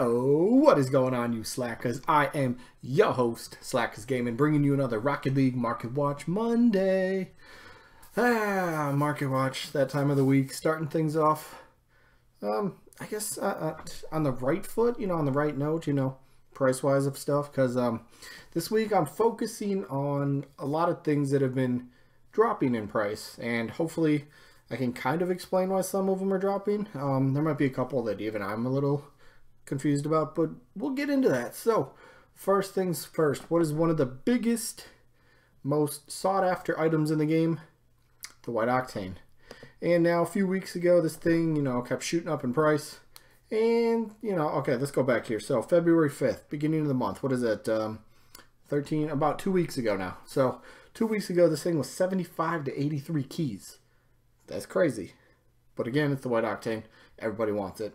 Yo, what is going on, you slackers? I am your host, Slackerz Gaming, bringing you another Rocket League Market Watch Monday. Market Watch, that time of the week, starting things off, I guess, on the right foot, on the right note, price-wise of stuff, because this week I'm focusing on a lot of things that have been dropping in price, and hopefully I can kind of explain why some of them are dropping. There might be a couple that even I'm a little confused about, but we'll get into that. So, first things first, what is one of the biggest, most sought-after items in the game? The White Octane. And now, a few weeks ago, this thing, kept shooting up in price. And, okay, let's go back here. So, February 5th, beginning of the month. What is it? About 2 weeks ago now. So, 2 weeks ago, this thing was 75 to 83 keys. That's crazy. But again, it's the White Octane. Everybody wants it.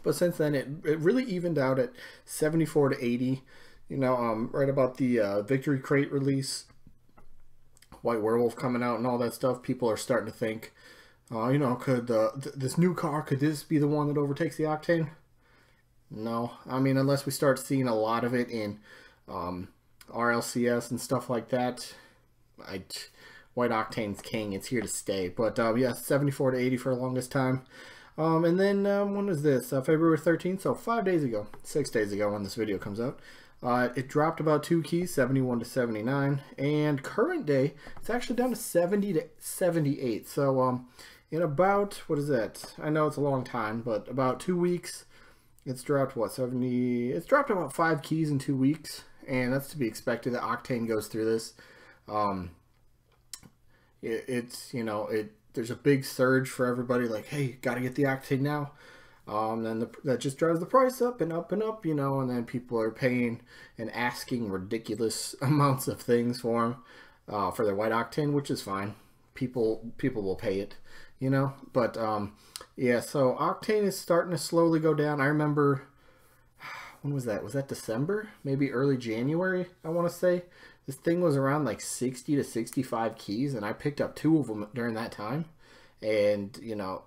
But since then, it really evened out at 74 to 80. Right about the Victory Crate release, White Werewolf coming out and all that stuff, people are starting to think, could this new car, could this be the one that overtakes the Octane? No. I mean, unless we start seeing a lot of it in RLCS and stuff like that, White Octane's king. It's here to stay. But yeah, 74 to 80 for the longest time. And then when was this? February 13th, so 5 days ago, 6 days ago when this video comes out. It dropped about 2 keys, 71 to 79. And current day, it's actually down to 70 to 78. So in about, what is that? I know it's a long time, but about 2 weeks, it's dropped, what, 70? It's dropped about 5 keys in 2 weeks. And that's to be expected. The Octane goes through this. There's a big surge for everybody, like, hey, gotta get the Octane now. Then that just drives the price up and up and up, and then people are paying and asking ridiculous amounts of things for them, for their White Octane, which is fine. People will pay it, But yeah, so Octane is starting to slowly go down. I remember, when was that? Was that December? Maybe early January, I want to say. This thing was around like 60 to 65 keys, and I picked up 2 of them during that time. And,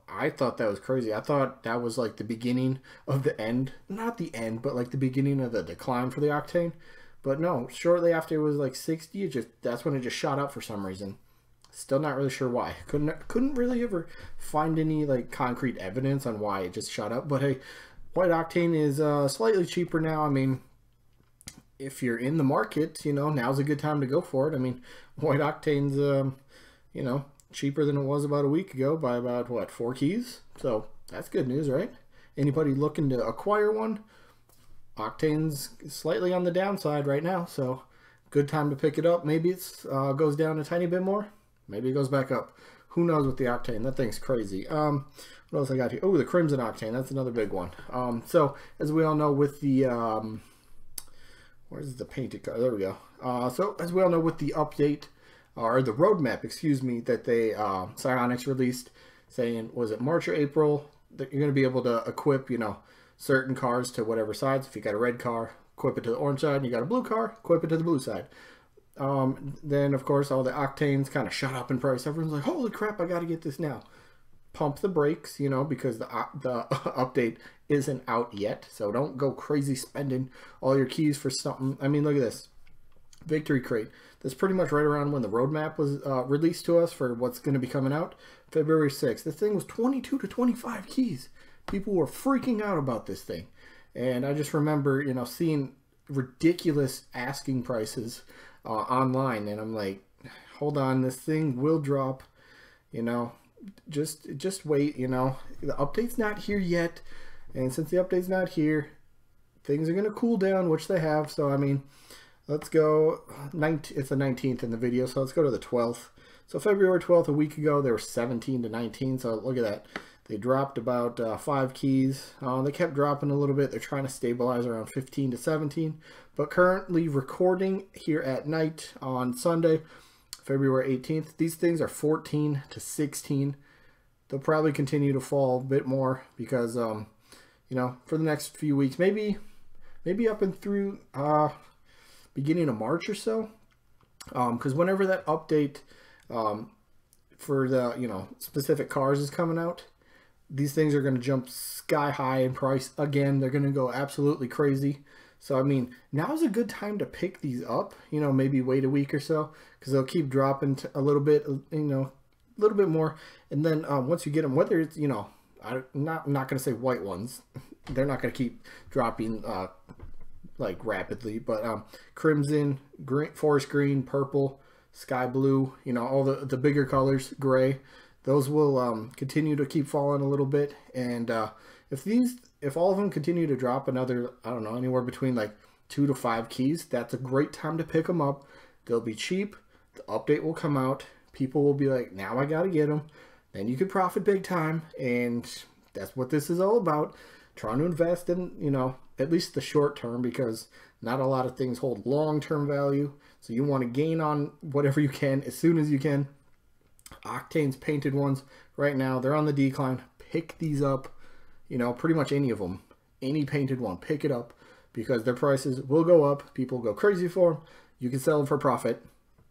I thought that was crazy. I thought that was like the beginning of the end. Not the end, but like the beginning of the decline for the Octane. But no, shortly after it was like 60, that's when it just shot up for some reason. Still not really sure why. Couldn't really ever find any like concrete evidence on why it just shot up. But hey, White Octane is slightly cheaper now. I mean, if you're in the market, now's a good time to go for it. I mean, White Octane's, cheaper than it was about a week ago by about, what, 4 keys? So, that's good news, right? Anybody looking to acquire one? Octane's slightly on the downside right now, so good time to pick it up. Maybe it goes down a tiny bit more. Maybe it goes back up. Who knows with the Octane? That thing's crazy. What else I got here? Oh, the Crimson Octane. That's another big one. So, as we all know with the... where's the painted car? There we go. So, as we all know with the update... or the roadmap, excuse me, that they Psyonix released, saying, was it March or April, that you're going to be able to equip, certain cars to whatever sides. If you got a red car, equip it to the orange side, and you got a blue car, equip it to the blue side. Then, of course, all the Octanes kind of shot up in price. Everyone's like, holy crap, I got to get this now. Pump the brakes, because the update isn't out yet, so don't go crazy spending all your keys for something. I mean, look at this. Victory Crate. That's pretty much right around when the roadmap was released to us for what's going to be coming out. February 6th. This thing was 22 to 25 keys. People were freaking out about this thing. And I just remember, seeing ridiculous asking prices online. And I'm like, hold on, this thing will drop. Just wait, The update's not here yet. And since the update's not here, things are going to cool down, which they have. So, I mean... let's go, it's the 19th in the video, so let's go to the 12th. So February 12th, a week ago, they were 17 to 19, so look at that. They dropped about 5 keys. They kept dropping a little bit. They're trying to stabilize around 15 to 17. But currently recording here at night on Sunday, February 18th, these things are 14 to 16. They'll probably continue to fall a bit more because, for the next few weeks, maybe up and through... beginning of March or so, because whenever that update for the specific cars is coming out, these things are going to jump sky high in price again. They're going to go absolutely crazy. So, I mean, now's a good time to pick these up, you know, maybe wait a week or so, because they'll keep dropping a little bit, you know, a little bit more. And then once you get them, whether it's, you know, I'm not going to say white ones. They're not going to keep dropping like rapidly, but crimson, green, forest green, purple, sky blue, you know, all the bigger colors, gray, those will continue to keep falling a little bit. And if all of them continue to drop another, I don't know, anywhere between like 2 to 5 keys, that's a great time to pick them up. They'll be cheap. The update will come out. People will be like, now I got to get them. Then you could profit big time. And that's what this is all about. Trying to invest in, you know, at least the short term, because not a lot of things hold long-term value. So you want to gain on whatever you can as soon as you can. Octane's painted ones right now, they're on the decline. Pick these up, you know, pretty much any of them. Any painted one, pick it up, because their prices will go up. People go crazy for them. You can sell them for profit.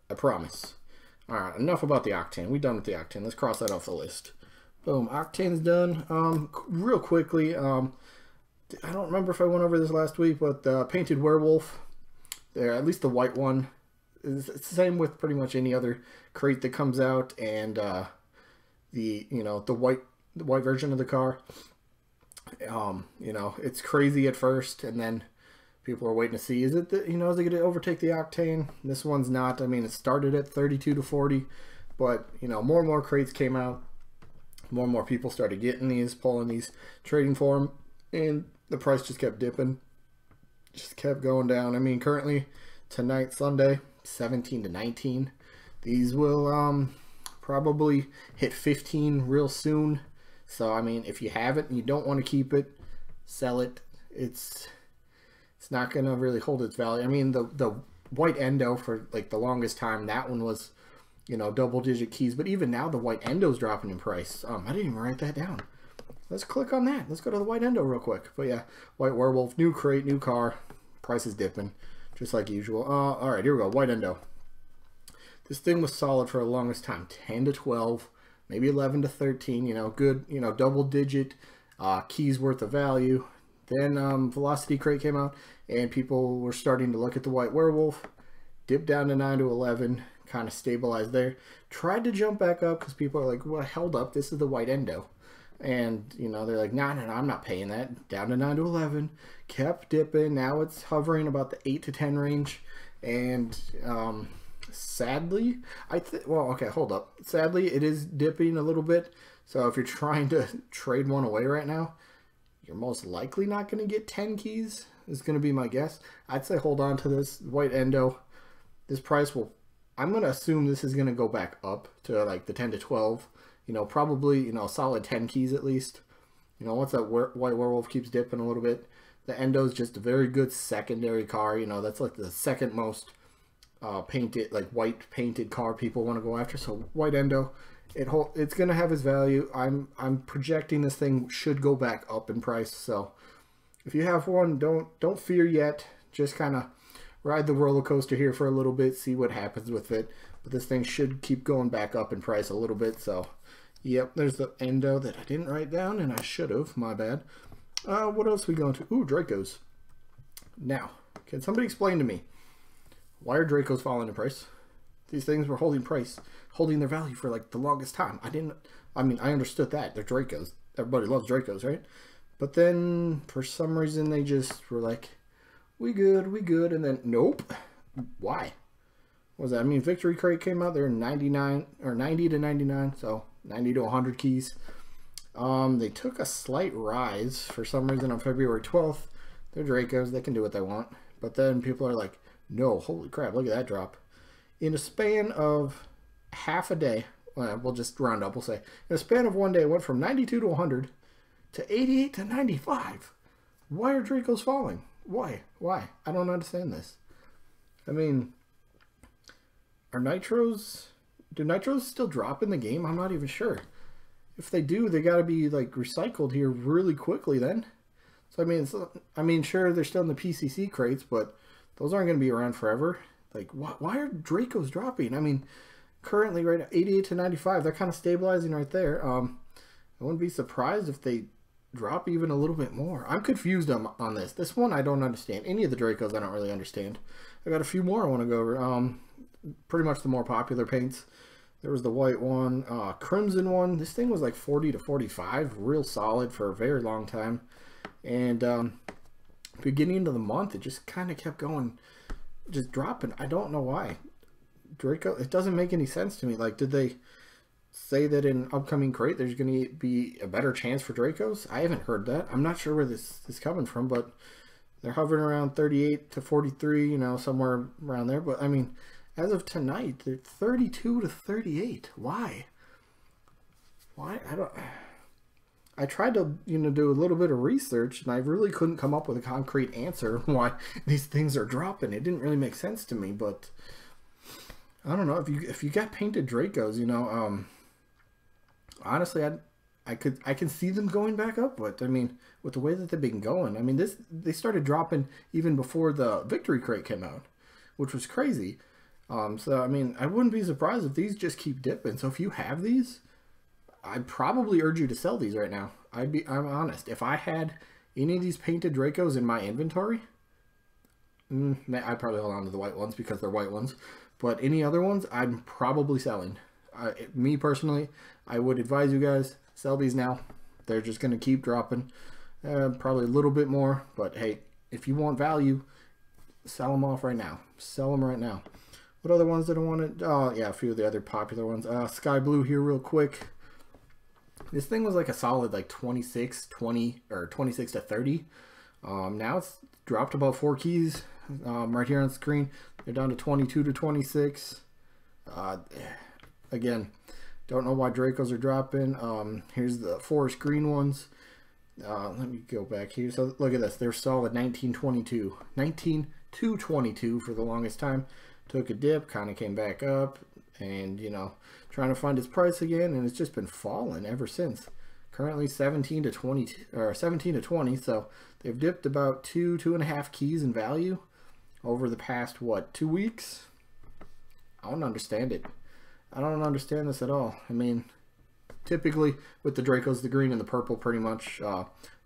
I promise. All right, enough about the Octane. We're done with the Octane. Let's cross that off the list. Boom, Octane's done. Real quickly, I don't remember if I went over this last week, but the painted werewolf, there, at least the white one, it's the same with pretty much any other crate that comes out, and the white version of the car. You know, it's crazy at first, and then people are waiting to see, is it is it going to overtake the Octane? This one's not. I mean, it started at 32 to 40, but you know, more and more crates came out. More and more people started getting these, pulling these, trading for them, and the price just kept dipping, just kept going down. I mean, currently tonight, Sunday, 17 to 19. These will probably hit 15 real soon. So I mean, if you have it and you don't want to keep it, sell it. It's not gonna really hold its value. I mean, the white endo for like the longest time, that one was, you know, double-digit keys. But even now, the white endo's dropping in price. I didn't even write that down. Let's click on that. Let's go to the white endo real quick. But yeah, white werewolf, new crate, new car. Price is dipping, just like usual. All right, here we go. White endo. This thing was solid for the longest time. 10 to 12, maybe 11 to 13. You know, good, you know, double-digit keys worth of value. Then Velocity crate came out, and people were starting to look at the white werewolf. Dipped down to 9 to 11. Kind of stabilized there. Tried to jump back up because people are like, well, held up, this is the white endo. And, you know, they're like, no, I'm not paying that. Down to 9 to 11. Kept dipping. Now it's hovering about the 8 to 10 range. And sadly, well, okay, hold up. Sadly, it is dipping a little bit. So if you're trying to trade one away right now, you're most likely not going to get 10 keys, is going to be my guess. I'd say hold on to this white endo. This price will, I'm going to assume this is going to go back up to like the 10 to 12. You know, probably, you know, a solid 10 keys at least. You know, once that white werewolf keeps dipping a little bit, the endo is just a very good secondary car. You know, that's like the second most painted, like white painted car people want to go after. So white endo, it's going to have its value. I'm projecting this thing should go back up in price. So if you have one, don't fear yet. Just kind of ride the roller coaster here for a little bit, see what happens with it. But this thing should keep going back up in price a little bit. So yep, there's the endo that I didn't write down, and I should have. My bad. What else are we going to? Ooh, Dracos. Now, can somebody explain to me, why are Dracos falling in price? These things were holding their value for like the longest time. I mean, I understood that. They're Dracos. Everybody loves Dracos, right? But then, for some reason, they just were like, we good, and then, nope. Why? What was that? I mean, Victory Crate came out there 99, or 90 to 99, so 90 to 100 keys. They took a slight rise for some reason on February 12th. They're Dracos, they can do what they want. But then people are like, no, holy crap, look at that drop. In a span of half a day, well, we'll just round up, we'll say, in a span of one day, it went from 92 to 100 to 88 to 95. Why are Dracos falling? Why? I don't understand this. I mean, do nitros still drop in the game? I'm not even sure. If they do, they got to be like recycled here really quickly then. So I mean, sure, they're still in the PCC crates, but those aren't going to be around forever. Like, why are Dracos dropping? I mean, currently right at 88 to 95, they're kind of stabilizing right there. I wouldn't be surprised if they drop even a little bit more. I'm confused on this. This one I don't understand. Any of the Dracos I don't really understand. I got a few more I want to go over. Pretty much the more popular paints. There was the white one, crimson one. This thing was like 40 to 45, real solid for a very long time. And beginning of the month, it just kind of kept going, just dropping. I don't know why. Draco, it doesn't make any sense to me. Like, did they say that in upcoming crate there's going to be a better chance for Dracos? I haven't heard that. I'm not sure where this is coming from, but they're hovering around 38 to 43, you know, somewhere around there. But I mean, as of tonight, they're 32 to 38. Why? Why? I tried to, you know, do a little bit of research, and I really couldn't come up with a concrete answer why these things are dropping. It didn't really make sense to me, but I don't know. If you got painted Dracos, you know, honestly, I can see them going back up, but I mean, with the way that they've been going, I mean, they started dropping even before the Victory Crate came out, which was crazy. So I mean, I wouldn't be surprised if these just keep dipping. So if you have these, I'd probably urge you to sell these right now. I'm honest. If I had any of these painted Dracos in my inventory, I'd probably hold on to the white ones because they're white ones. But any other ones, I'm probably selling. Me personally, I would advise you guys, sell these now. They're just going to keep dropping. Probably a little bit more. But hey, if you want value, sell them off right now. Sell them right now. What other ones did I want to... Oh, yeah, a few of the other popular ones. Sky Blue here real quick. This thing was like a solid like 26 to 30. Now it's dropped about 4 keys right here on the screen. They're down to 22 to 26. Again, don't know why Dracos are dropping. Here's the forest green ones. Let me go back here. So look at this. They're solid 1922. 19 to 22 for the longest time. Took a dip, kind of came back up, and you know, trying to find its price again, and it's just been falling ever since. Currently 17 to 20, or 17 to 20, so they've dipped about 2.5 keys in value over the past, what, 2 weeks? I don't understand it. I don't understand this at all. I mean, typically with the Dracos, the green and the purple pretty much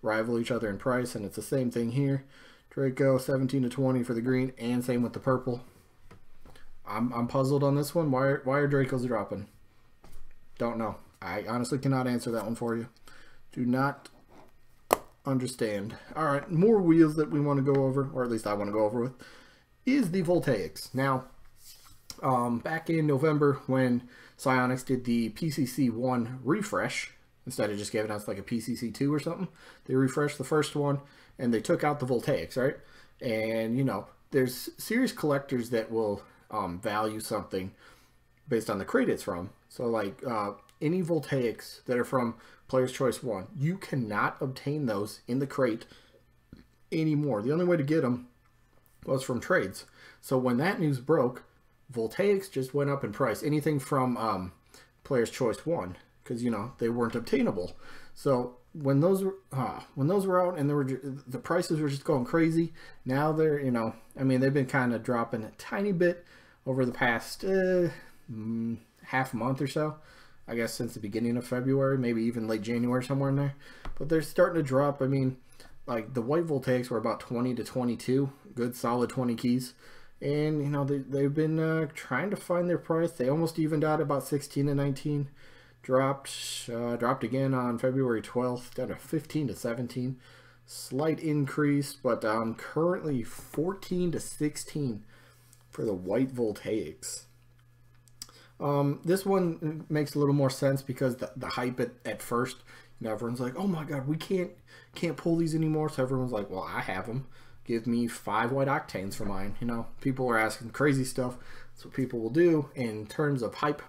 rival each other in price, and it's the same thing here. Draco 17 to 20 for the green, and same with the purple. I'm puzzled on this one. Why are Dracos dropping? Don't know. I honestly cannot answer that one for you. Do not understand. All right, more wheels that we want to go over, or at least I want to go over with, is the Voltaics. Now, back in November when Psyonix did the PCC1 refresh, instead of just giving us like a PCC2 or something, they refreshed the first one and they took out the Voltaics, right? And, you know, there's serious collectors that will value something based on the crate it's from. So like any Voltaics that are from Player's Choice 1, you cannot obtain those in the crate anymore. The only way to get them was from trades. So when that news broke, Voltaics just went up in price. Anything from Player's Choice 1, because you know they weren't obtainable. So when those were out and the prices were just going crazy, now they're, you know, I mean, they've been kind of dropping a tiny bit over the past half month or so. I guess since the beginning of February, maybe even late January, somewhere in there. But they're starting to drop. I mean, like the white Voltaics were about 20 to 22, good solid 20 keys. And, you know, they've been trying to find their price. They almost evened out about 16 to 19. Dropped again on February 12th, down to 15 to 17. Slight increase, but currently 14 to 16 for the white Voltaics. This one makes a little more sense because the hype at first, you know, everyone's like, oh my god, we can't pull these anymore. So everyone's like, well, I have them. Give me 5 white octanes for mine. You know, people are asking crazy stuff. That's what people will do in terms of hype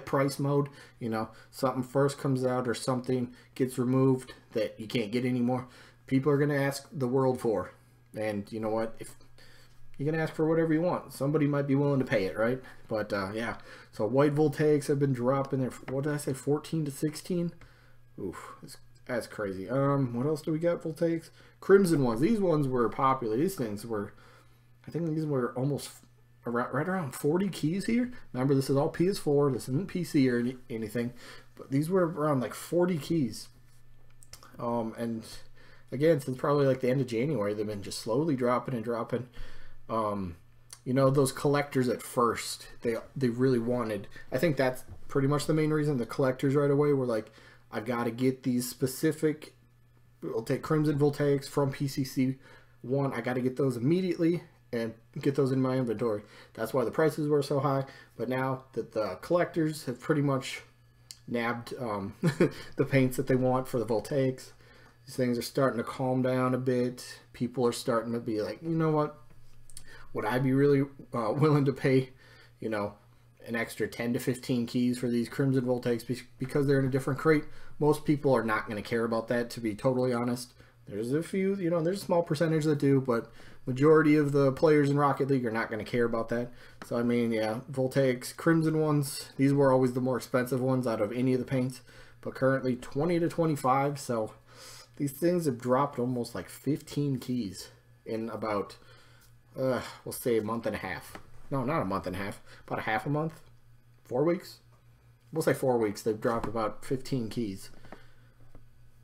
price mode. You know, something first comes out or something gets removed that you can't get anymore. People are going to ask the world for. And you know what? If you can ask for whatever you want, somebody might be willing to pay it, right? But yeah, so white Voltaics have been dropping there. What did I say? 14 to 16. Oof, that's crazy. What else do we got? Voltaics, crimson ones. These ones were popular. These things were, I think these were almost right around 40 keys here. Remember, this is all PS4. This isn't PC or anything, but these were around like 40 keys. And again, since probably like the end of January, they've been just slowly dropping and dropping. You know, those collectors at first, they really wanted. I think that's pretty much the main reason. The collectors right away were like, I've got to get these specific. We'll take Crimson Voltaics from PCC 1. I got to get those immediately and get those in my inventory. That's why the prices were so high. But now that the collectors have pretty much nabbed the paints that they want for the Voltaics, these things are starting to calm down a bit. People are starting to be like, you know what? Would I be really willing to pay, you know, an extra 10 to 15 keys for these Crimson Voltaics because they're in a different crate? Most people are not going to care about that, to be totally honest. There's a few, you know, there's a small percentage that do, but majority of the players in Rocket League are not going to care about that. So, I mean, yeah, Voltaics, Crimson ones, these were always the more expensive ones out of any of the paints, but currently 20 to 25, so these things have dropped almost like 15 keys in about, we'll say a month and a half. No, not a month and a half, about a half a month, 4 weeks. We'll say 4 weeks. They've dropped about 15 keys.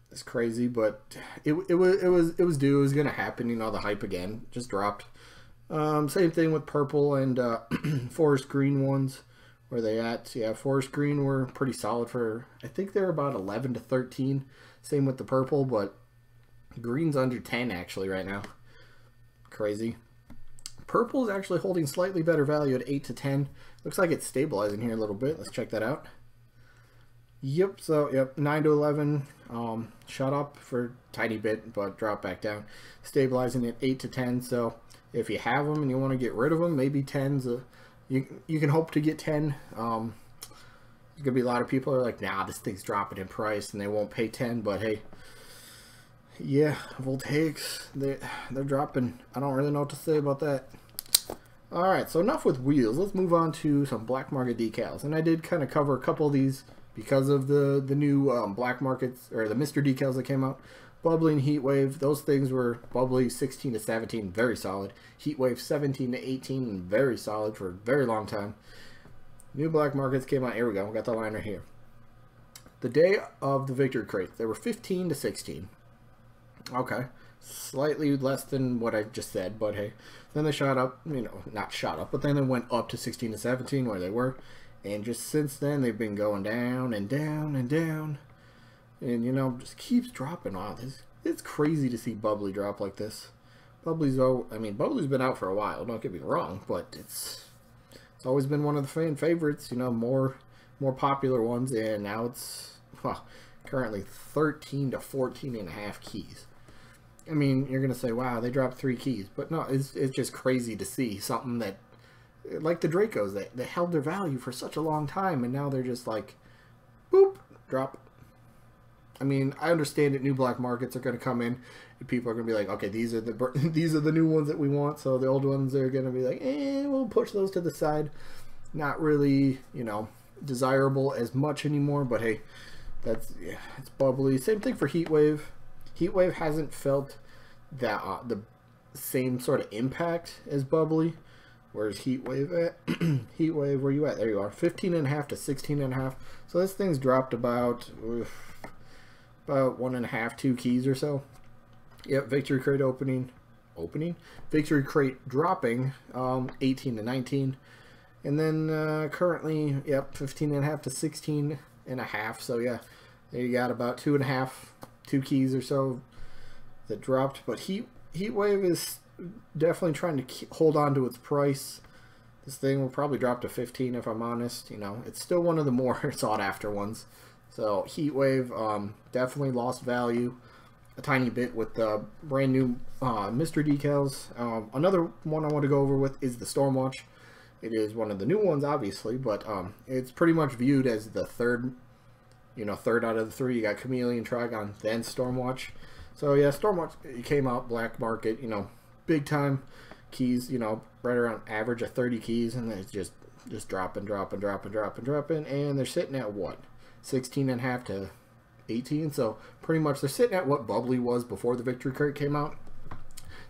It's crazy, but it was due. It was gonna happen. You know, the hype again just dropped. Same thing with purple and forest green ones. Where they at? Yeah, forest green were pretty solid for. I think they're about 11 to 13. Same with the purple, but green's under 10 actually right now. Crazy. Purple is actually holding slightly better value at 8 to 10. Looks like it's stabilizing here a little bit. Let's check that out. Yep, so, yep, 9 to 11. Shot up for a tiny bit, but dropped back down. Stabilizing at 8 to 10. So, if you have them and you want to get rid of them, maybe 10's you can hope to get 10. There's going to be a lot of people who are like, nah, this thing's dropping in price, and they won't pay 10, but hey. Yeah, Voltaics, they're dropping. I don't really know what to say about that. Alright, so enough with wheels. Let's move on to some black market decals. And I did kind of cover a couple of these because of the new black markets, or the Mr. decals that came out. Bubbly and Heatwave, those things were Bubbly 16 to 17, very solid. Heatwave 17 to 18, very solid for a very long time. New black markets came out. Here we go. We got the line right here. The day of the victory crate, they were 15 to 16. Okay, slightly less than what I just said, but hey. Then they shot up, you know, not shot up, but then they went up to 16 to 17 where they were. And just since then, they've been going down and down and down. And, you know, just keeps dropping. Wow, it's crazy to see Bubbly drop like this. Bubbly's been out for a while, don't get me wrong, but it's always been one of the fan favorites, you know, more popular ones, and now it's, well, currently 13 to 14 and a half keys. I mean, you're going to say, wow, they dropped 3 keys. But no, it's just crazy to see something that, like the Dracos, that held their value for such a long time, and now they're just like, boop, drop. I mean, I understand that new black markets are going to come in, and people are going to be like, okay, these are the new ones that we want, so the old ones are going to be like, we'll push those to the side. Not really, you know, desirable as much anymore, but hey, yeah, it's Bubbly. Same thing for Heatwave. Heatwave hasn't felt that the same sort of impact as Bubbly. Where's Heatwave at? Heatwave, where you at? There you are. 15.5 to 16.5. So this thing's dropped about 1.5, 2 keys or so. Yep, victory crate opening. Victory crate dropping 18 to 19. And then currently, yep, 15.5 to 16.5. So yeah, there you got about 2.5, 2 keys or so that dropped. But Heatwave is definitely trying to hold on to its price. This thing will probably drop to 15 if I'm honest. You know, it's still one of the more sought after ones. So Heatwave definitely lost value a tiny bit with the brand new Mr. decals. Another one I want to go over with is the Stormwatch. It is one of the new ones, obviously, but it's pretty much viewed as the third out of the 3. You got Chameleon, Trigon, then Stormwatch. So yeah, Stormwatch came out black market, you know, big time keys, you know, right around average of 30 keys, and then it's just dropping, and they're sitting at what, 16.5 to 18. So pretty much they're sitting at what Bubbly was before the victory crate came out.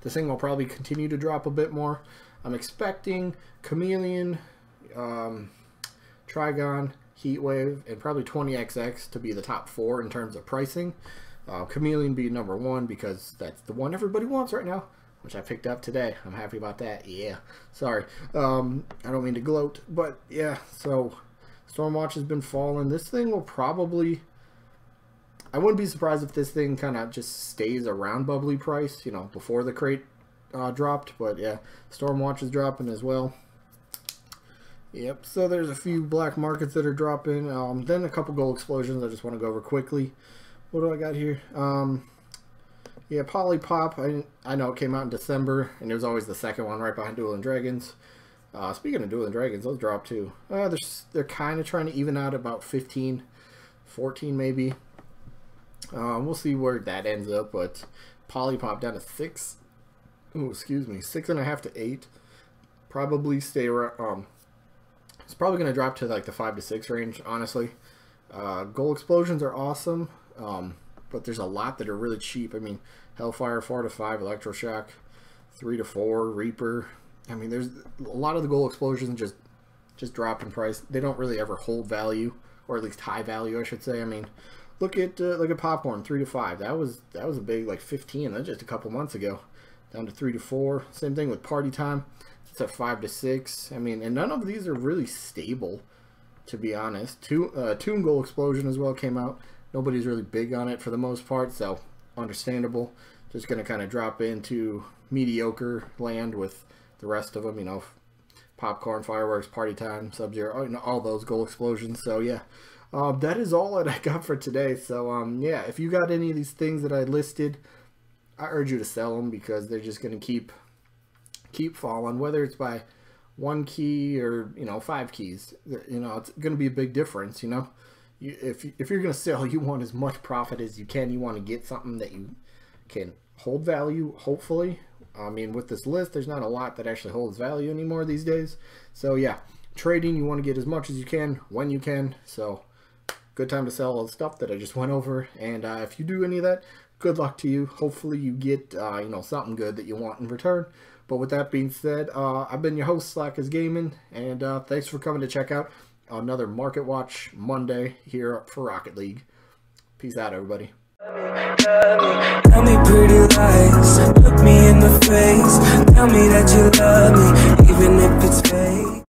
This thing will probably continue to drop a bit more. I'm expecting Chameleon, Trigon, Heatwave, and probably 20XX to be the top 4 in terms of pricing. Chameleon be number 1 because that's the one everybody wants right now, which I picked up today. I'm happy about that. Yeah, sorry. I don't mean to gloat, but yeah, so Stormwatch has been falling. This thing will probably... I wouldn't be surprised if this thing kind of just stays around bubbly price, you know, before the crate dropped. But yeah, Stormwatch is dropping as well. Yep, so there's a few black markets that are dropping. Then a couple gold explosions I just want to go over quickly. What do I got here? Yeah, Polypop. I know it came out in December, and it was always the second one right behind Dueling Dragons. Speaking of Dueling Dragons, those dropped too. They're kind of trying to even out about 15, 14 maybe. We'll see where that ends up, but Polypop down to 6. Oh, excuse me, 6.5 to 8. Probably stay around. It's probably going to drop to like the 5 to 6 range, honestly. Gold explosions are awesome, but there's a lot that are really cheap. I mean, Hellfire 4 to 5, Electroshock 3 to 4, Reaper. I mean, there's a lot of the gold explosions just drop in price. They don't really ever hold value, or at least high value, I should say. I mean, look at Popcorn 3 to 5. That was a big like 15. That's just a couple months ago. Down to 3 to 4. Same thing with Party Time. It's at 5 to 6. I mean, and none of these are really stable, to be honest. Toon Gold Explosion as well came out. Nobody's really big on it for the most part, so understandable. Just going to kind of drop into mediocre land with the rest of them, you know, Popcorn, Fireworks, Party Time, Sub-Zero, you know, all those gold explosions. So yeah, that is all that I got for today. So yeah, if you got any of these things that I listed, I urge you to sell them because they're just going to keep falling, whether it's by 1 key or, you know, 5 keys. You know, it's going to be a big difference. You know, if you're going to sell, you want as much profit as you can. You want to get something that you can hold value, hopefully. I mean, with this list, there's not a lot that actually holds value anymore these days. So yeah, trading, you want to get as much as you can when you can. So good time to sell all the stuff that I just went over. And if you do any of that, good luck to you. Hopefully you get you know, something good that you want in return. But with that being said, I've been your host, Slackerz Gaming, and thanks for coming to check out another Market Watch Monday here for Rocket League. Peace out, everybody. Tell me pretty lies, look me in the face, tell me that you love me, even if it's fake.